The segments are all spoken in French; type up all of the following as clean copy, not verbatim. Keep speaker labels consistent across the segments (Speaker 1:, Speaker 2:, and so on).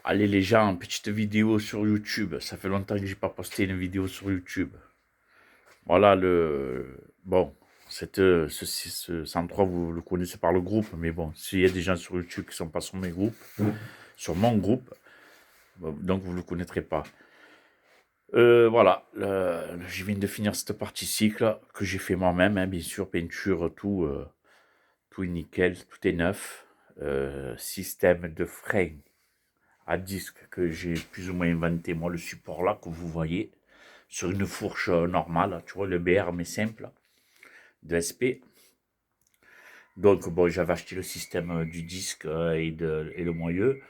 Speaker 1: Allez les gens, petite vidéo sur YouTube. Ça fait longtemps que j'ai pas posté une vidéo sur YouTube. Voilà le... Bon, ce 103, vous le connaissez par le groupe. Mais bon, s'il y a des gens sur YouTube qui sont pas sur mes groupes, sur mon groupe, donc vous le connaîtrez pas. Voilà, je viens de finir cette partie cycle que j'ai fait moi-même, hein, bien sûr, peinture, tout est nickel, tout est neuf. Système de frein à disque que j'ai plus ou moins inventé, moi, le support là que vous voyez, sur une fourche normale, tu vois, le BR mais simple, de SP. Donc, bon, j'avais acheté le système du disque et le moyeu,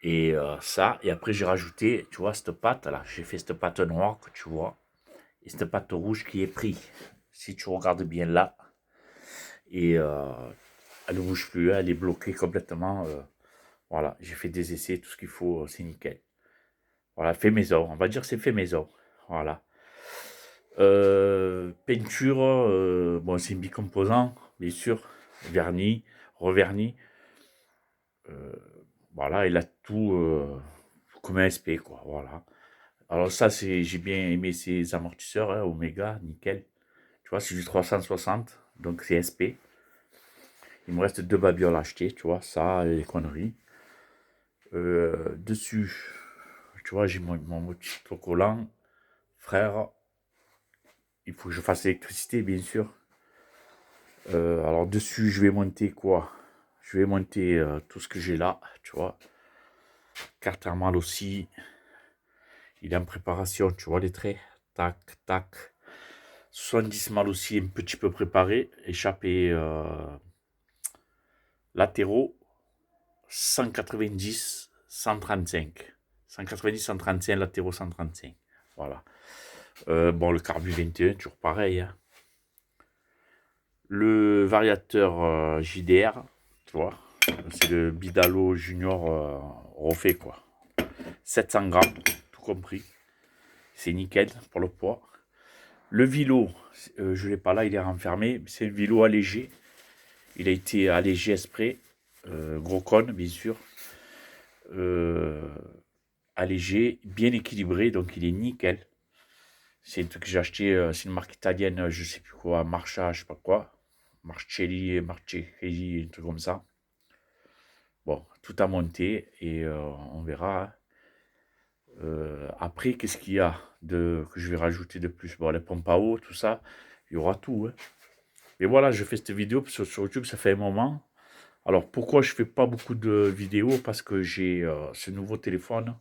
Speaker 1: et ça, et après j'ai rajouté, tu vois, cette pâte là, j'ai fait cette pâte noire que tu vois, et cette pâte rouge qui est prise. Si tu regardes bien là, et elle ne bouge plus, elle est bloquée complètement. Voilà, j'ai fait des essais, tout ce qu'il faut, c'est nickel. Voilà, fait maison, on va dire que c'est fait maison. Voilà. Peinture, bon, c'est bicomposant, bien sûr. Vernis, revernis. Euh, voilà, il a tout comme un SP, quoi. Voilà. Alors ça, j'ai bien aimé ces amortisseurs, hein, Omega, nickel. Tu vois, c'est du 360, donc c'est SP. Il me reste deux babioles à acheter, tu vois, ça, et les conneries. Dessus, tu vois, j'ai mon petit autocollant. Frère, il faut que je fasse l'électricité, bien sûr. Alors dessus, je vais monter quoi? Je vais monter tout ce que j'ai là, tu vois. Carte thermale aussi. Il est en préparation, tu vois les traits. Tac, tac. 70 mal aussi un petit peu préparé. Échappé latéraux. 190, 135. 190, 135, latéraux 135. Voilà. Bon, le carbu 21, toujours pareil, hein. Le variateur JDR, tu vois. C'est le Bidalo Junior refait, quoi. 700 grammes, tout compris. C'est nickel pour le poids. Le vilo, je ne l'ai pas là, il est renfermé. C'est un vilo allégé. Il a été allégé exprès. Gros cône, bien sûr. Euh, Allégé, bien équilibré, donc il est nickel. C'est un truc que j'ai acheté, c'est une marque italienne, je sais plus quoi, Marcha, je sais pas quoi. Marcelli, un truc comme ça. Bon, tout à monter et on verra, hein. Après, qu'est-ce qu'il y a que je vais rajouter de plus? Bon, les pompes à eau, tout ça, il y aura tout, hein. Et voilà, je fais cette vidéo sur YouTube, ça fait un moment. Alors, pourquoi je fais pas beaucoup de vidéos? Parce que j'ai ce nouveau téléphone.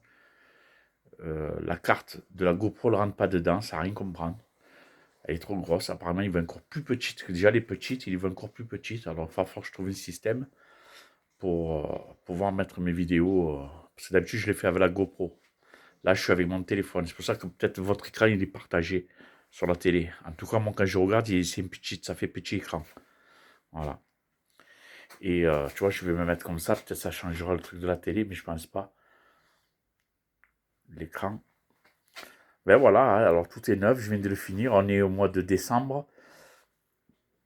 Speaker 1: La carte de la GoPro ne rentre pas dedans, ça n'a rien comprendre. Elle est trop grosse. Apparemment, il veut encore plus petite. Déjà, elle est petite, il veut encore plus petite. Alors, il va falloir que je trouve un système pour pouvoir mettre mes vidéos. Parce que d'habitude, je les fais avec la GoPro. Là, je suis avec mon téléphone. C'est pour ça que peut-être votre écran, il est partagé sur la télé. En tout cas, moi, quand je regarde, c'est une petite, ça fait petit écran. Voilà. Et tu vois, je vais me mettre comme ça. Peut-être ça changera le truc de la télé, mais je pense pas. L'écran. Ben voilà, hein, alors tout est neuf. Je viens de le finir. On est au mois de décembre.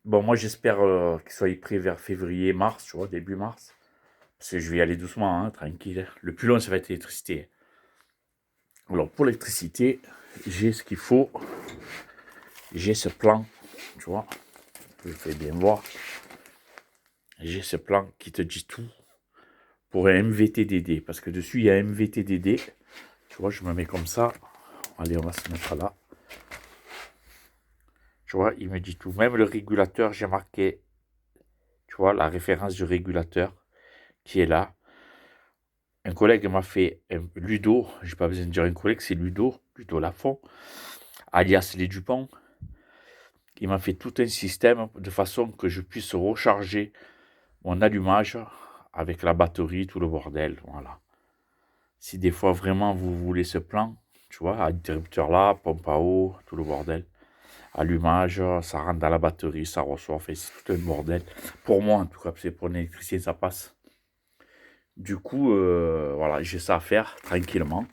Speaker 1: Bon, moi, j'espère qu'il soit prêt vers février, mars, tu vois, début mars. Parce que je vais y aller doucement, hein, tranquille. Le plus long, ça va être l'électricité. Alors, pour l'électricité, j'ai ce qu'il faut. J'ai ce plan, tu vois. Je fais bien voir. J'ai ce plan qui te dit tout pour un MVTDD. Parce que dessus, il y a un MVTDD. Tu vois, je me mets comme ça. Allez, on va se mettre là. Tu vois, il me dit tout. Même le régulateur, j'ai marqué, tu vois, la référence du régulateur qui est là. Un collègue m'a fait un Ludo. J'ai pas besoin de dire un collègue, c'est Ludo Lafont, alias Les Dupont. Il m'a fait tout un système de façon que je puisse recharger mon allumage avec la batterie, tout le bordel. Voilà. Si des fois vraiment vous voulez ce plan, tu vois, interrupteur là, pompe à eau, tout le bordel. Allumage, ça rentre dans la batterie, ça reçoit, fait, c'est tout un bordel. Pour moi, en tout cas, c'est pour un électricien, ça passe. Du coup, voilà, j'ai ça à faire tranquillement.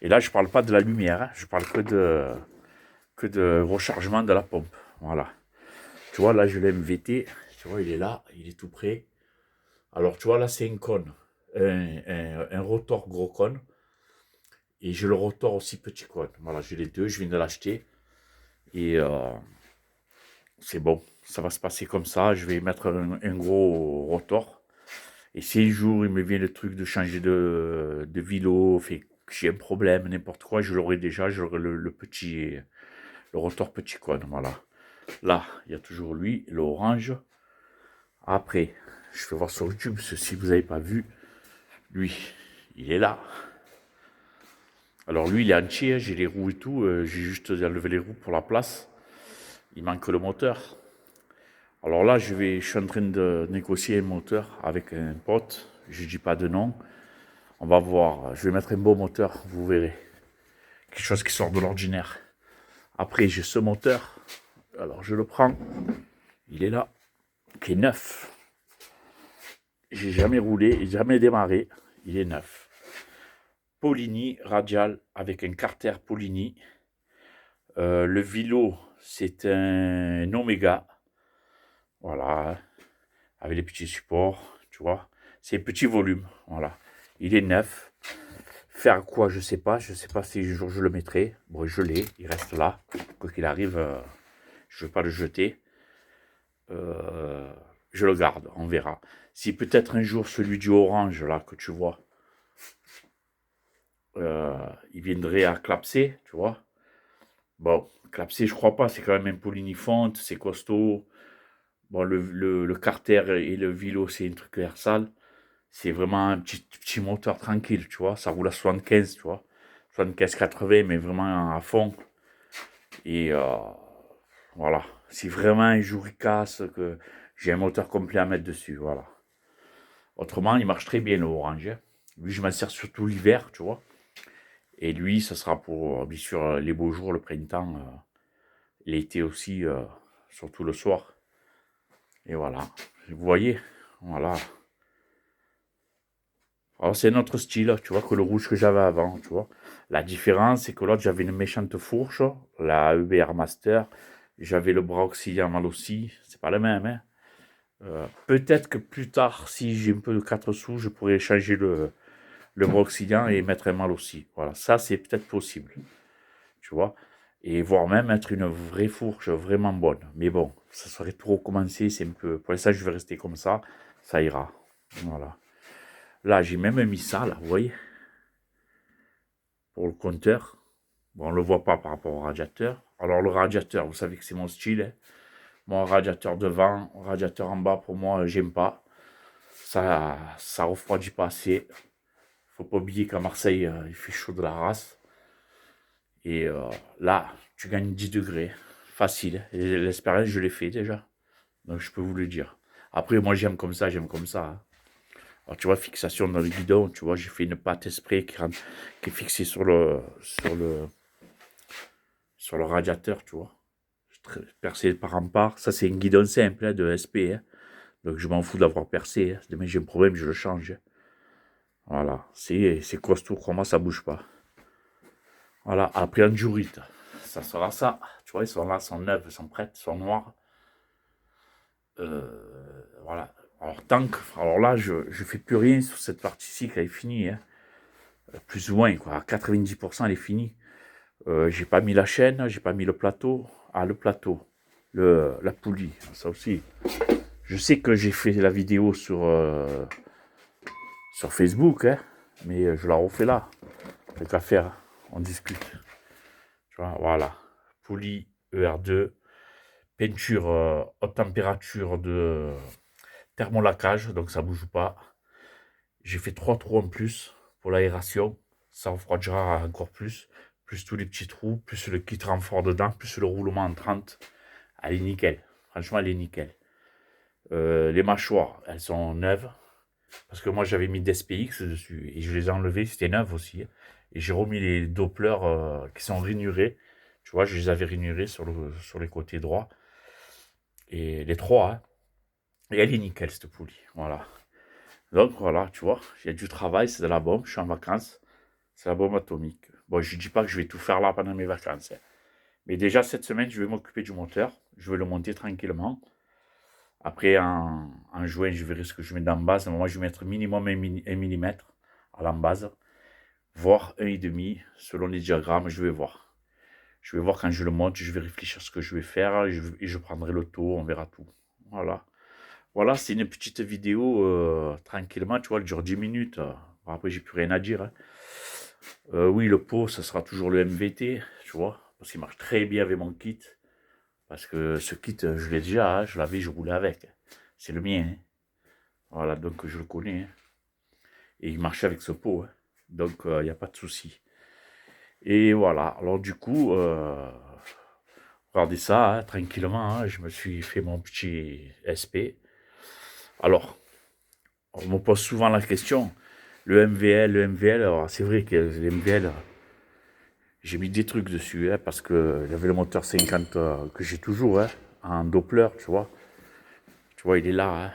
Speaker 1: Et là, je parle pas de la lumière, hein, je parle que de rechargement de la pompe. Voilà. Tu vois, là, je l'ai MVT. Tu vois, il est là, il est tout prêt. Alors, tu vois, là, c'est un cône. un rotor gros cône. Et j'ai le rotor aussi petit cône. Voilà, j'ai les deux, je viens de l'acheter. Et c'est bon, ça va se passer comme ça. Je vais mettre un gros rotor. Et si un jour il me vient le truc de changer de vélo, fait que j'ai un problème, n'importe quoi, je l'aurai déjà, j'aurai le petit, le rotor petit cône, voilà. Là, il y a toujours lui, l'orange. Après, je vais voir sur YouTube, si vous n'avez pas vu, lui, il est là. Alors lui, il est entier, j'ai les roues et tout, j'ai juste enlevé les roues pour la place. Il manque le moteur. Alors là, je suis en train de négocier un moteur avec un pote. Je dis pas de nom. On va voir. Je vais mettre un beau moteur, vous verrez. Quelque chose qui sort de l'ordinaire. Après, j'ai ce moteur. Alors je le prends. Il est là. Qui est neuf. J'ai jamais roulé, jamais démarré. Il est neuf. Polini radial avec un carter Polini. Le Vilo, c'est un Omega. Voilà. Avec les petits supports, tu vois. C'est petit volume, voilà. Il est neuf. Faire quoi, je sais pas. Je sais pas si un jour je le mettrai. Bon, je l'ai, il reste là. Quoi qu'il arrive, je ne veux pas le jeter. Je le garde, on verra. Si peut-être un jour celui du orange, là, que tu vois, il viendrait à clapser, tu vois. Bon, clapser, je crois pas. C'est quand même un polinifonte, c'est costaud. Bon, le carter et le vilo, c'est un truc air sale. C'est vraiment un petit moteur tranquille, tu vois. Ça roule à 75, tu vois. 75-80, mais vraiment à fond. Et voilà. Si vraiment un jour il casse, que j'ai un moteur complet à mettre dessus, voilà. Autrement, il marche très bien le orange. Lui, je m'en sers surtout l'hiver, tu vois. Et lui, ça sera pour, bien sûr, les beaux jours, le printemps, l'été aussi, surtout le soir. Et voilà. Vous voyez, voilà. Alors c'est notre style, tu vois, que le rouge que j'avais avant, tu vois. La différence, c'est que l'autre, j'avais une méchante fourche, la EBR Master. J'avais le bras auxiliaire mal aussi. C'est pas le même, hein. Peut-être que plus tard, si j'ai un peu de 4 sous, je pourrais changer le bras auxiliaire et mettre un mal aussi. Voilà, ça, c'est peut-être possible, tu vois. Et voire même être une vraie fourche vraiment bonne. Mais bon, ça serait trop recommencer, c'est un peu... Pour l'instant, je vais rester comme ça ira. Voilà. Là, j'ai même mis ça, là, vous voyez, pour le compteur. Bon, on ne le voit pas par rapport au radiateur. Alors, le radiateur, vous savez que c'est mon style, hein. Mon radiateur devant, radiateur en bas, pour moi, j'aime pas. Ça refroidit pas assez. Faut pas oublier qu'à Marseille, il fait chaud de la race. Et là, tu gagnes 10 degrés. Facile. Et l'expérience, je l'ai fait déjà. Donc, je peux vous le dire. Après, moi, j'aime comme ça, hein. Alors, tu vois, fixation dans le guidon, tu vois, j'ai fait une pâte esprit qui est fixée sur le radiateur, tu vois. Percé par en part. Ça, c'est un guidon simple, hein, de SP, hein. Donc, je m'en fous d'avoir percé, hein. Si demain j'ai un problème, je le change, hein. Voilà. C'est costaud, crois-moi, ça bouge pas. Voilà. Après, en jurite, ça sera ça. Tu vois, ils sont là, sont neufs, sont prêtes, sont noirs. Voilà. Alors là, je fais plus rien sur cette partie-ci qui est finie, hein. Plus ou moins, quoi. À 90%, elle est finie. J'ai pas mis la chaîne, j'ai pas mis le plateau. Ah, le plateau. La poulie, ça aussi. Je sais que j'ai fait la vidéo sur Facebook, hein, mais je la refais là. Tant qu'à faire, on discute. Tu vois, voilà. Poulie ER2, peinture haute température de thermolacage, donc ça bouge pas. J'ai fait 3 trous en plus pour l'aération. Ça refroidira encore plus. Plus tous les petits trous, plus le kit renfort dedans, plus le roulement en 30. Elle est nickel. Franchement, elle est nickel. Les mâchoires, elles sont neuves. Parce que moi, j'avais mis des SPX dessus. Et je les ai enlevées, c'était neuf aussi. Et j'ai remis les Doppler qui sont rainurés. Tu vois, je les avais rainurés sur les côtés droits. Et les trois, hein. Et elle est nickel, cette poulie. Voilà. Donc voilà, tu vois, il y a du travail, c'est de la bombe, je suis en vacances. C'est la bombe atomique. Bon, je ne dis pas que je vais tout faire là pendant mes vacances, hein. Mais déjà, cette semaine, je vais m'occuper du moteur. Je vais le monter tranquillement. Après, en juin, je verrai ce que je mets dans la base. Moi, je vais mettre minimum 1 millimètre à la base, voire 1,5 selon les diagrammes, je vais voir. Je vais voir quand je le monte, je vais réfléchir à ce que je vais faire et je prendrai le taux, on verra tout. Voilà. Voilà, c'est une petite vidéo tranquillement, tu vois, elle dure 10 minutes. Bon, après, j'ai plus rien à dire, hein. Oui, le pot, ça sera toujours le MVT, tu vois, parce qu'il marche très bien avec mon kit. Parce que ce kit, je l'ai déjà, hein, je l'avais, je roulais avec. C'est le mien, hein. Voilà, donc je le connais, hein. Et il marchait avec ce pot, hein. Donc il n'y a pas de souci. Et voilà, alors du coup, regardez ça, hein, tranquillement, hein, je me suis fait mon petit SP. Alors, on me pose souvent la question, le MVL, alors c'est vrai que le MVL, j'ai mis des trucs dessus, hein, parce que j'avais le moteur 50 que j'ai toujours, hein, en Doppler, tu vois. Tu vois, il est là,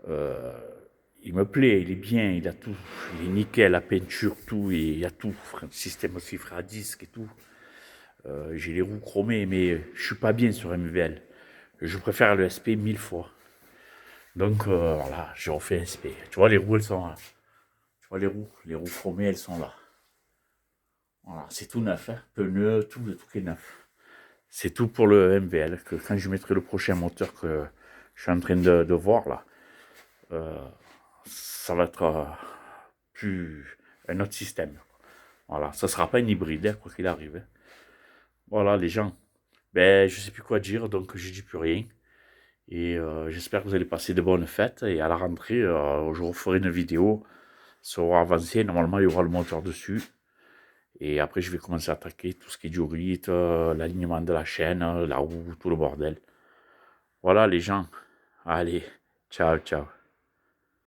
Speaker 1: hein. Il me plaît, il est bien, il a tout, il est nickel, la peinture, tout, et il y a tout, système aussi frère à disque et tout. J'ai les roues chromées, mais je suis pas bien sur MVL. Je préfère le SP 1000 fois. Donc voilà, j'ai refait SP. Tu vois, les roues, elles sont là. Tu vois, les roues chromées, elles sont là. Voilà, c'est tout neuf, hein. Pneus, tout est neuf. C'est tout pour le MVL, que quand je mettrai le prochain moteur que je suis en train de voir là, ça va être plus un autre système. Voilà, ça sera pas une hybride, hein, quoi qu'il arrive, hein. Voilà, les gens. Ben, je sais plus quoi dire, donc je dis plus rien. Et j'espère que vous allez passer de bonnes fêtes. Et à la rentrée, je referai une vidéo sur avancé. Normalement, il y aura le moteur dessus. Et après, je vais commencer à attaquer tout ce qui est du rythme, l'alignement de la chaîne, la roue, tout le bordel. Voilà, les gens. Allez, ciao, ciao.